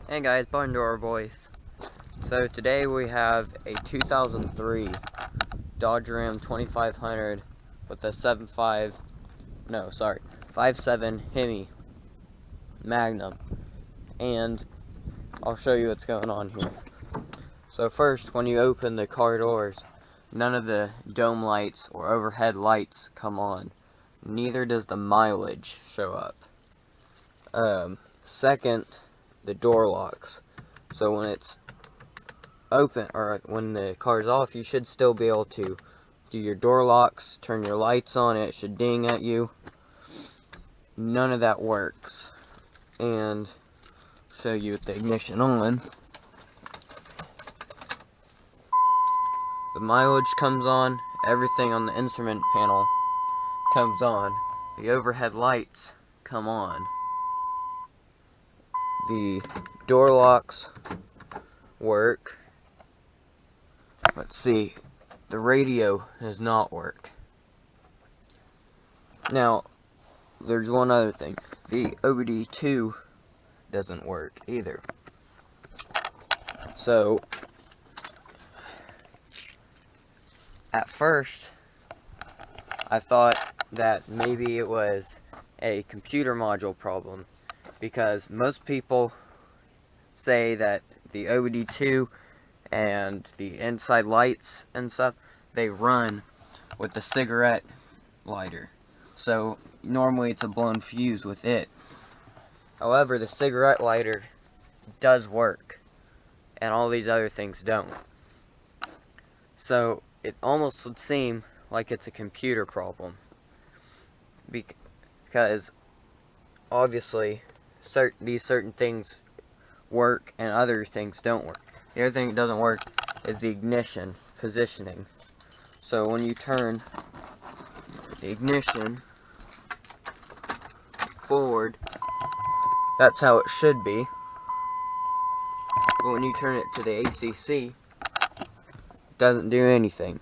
Hey guys, Barn Door Boys. So today we have a 2003 Dodge Ram 2500 with a 5.7 Hemi Magnum, and I'll show you what's going on here. So first, when you open the car doors, none of the dome lights or overhead lights come on. Neither does the mileage show up. Second, the door locks. So when it's open, or when the car's off, you should still be able to do your door locks, turn your lights on, it should ding at you. None of that works. And show you with the ignition on. The mileage comes on, everything on the instrument panel comes on. The overhead lights come on. The door locks work. Let's see, the radio does not work. Now, there's one other thing. The OCBII doesn't work either. So, at first, I thought that maybe it was a computer module problem, because most people say that the OCBII and the inside lights and stuff, they run with the cigarette lighter. So normally it's a blown fuse with it. However, the cigarette lighter does work, and all these other things don't. So it almost would seem like it's a computer problem, because obviously these certain things work and other things don't work. The other thing that doesn't work is the ignition positioning. So when you turn the ignition forward, that's how it should be. But when you turn it to the ACC, it doesn't do anything.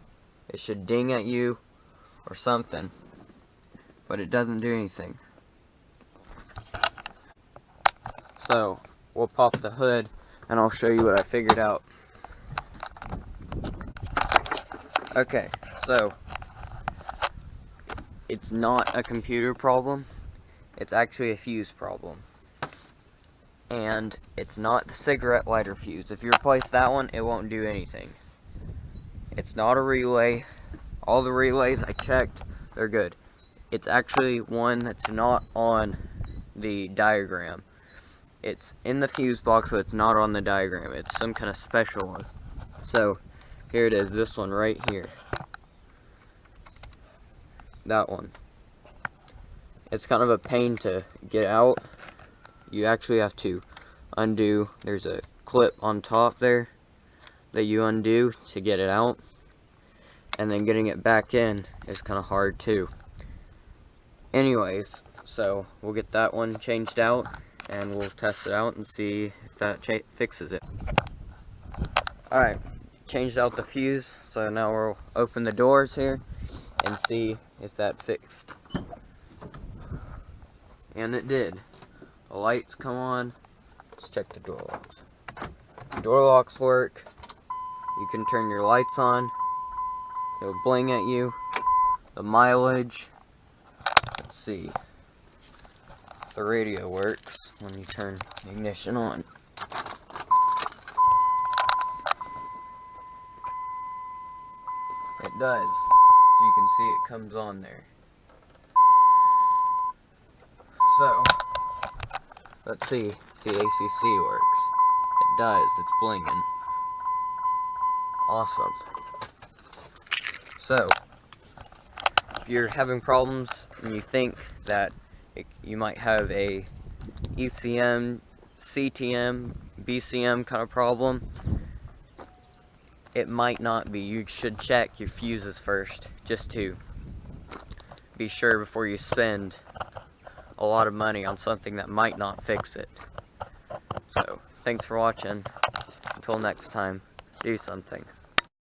It should ding at you or something, but it doesn't do anything. So we'll pop the hood and I'll show you what I figured out. Okay, so it's not a computer problem, it's actually a fuse problem. And it's not the cigarette lighter fuse. If you replace that one, it won't do anything. It's not a relay. All the relays I checked, they're good. It's actually one that's not on the diagram. It's in the fuse box, but it's not on the diagram. It's some kind of special one. So, here it is, this one right here. That one. It's kind of a pain to get out. You actually have to undo. There's a clip on top there that you undo to get it out. And then getting it back in is kind of hard too. Anyways, so we'll get that one changed out, and we'll test it out and see if that fixes it. Alright, changed out the fuse, so now we'll open the doors here and see if that fixed. And it did. The lights come on. Let's check the door locks. The door locks work. You can turn your lights on. It'll bling at you. The mileage. Let's see. The radio works when you turn the ignition on. It does. You can see it comes on there. So, let's see if the ACC works. It does. It's blinging. Awesome. So, if you're having problems and you think that you might have a ECM, CTM, BCM kind of problem, it might not be. You should check your fuses first, just to be sure before you spend a lot of money on something that might not fix it. So, thanks for watching. Until next time, do something.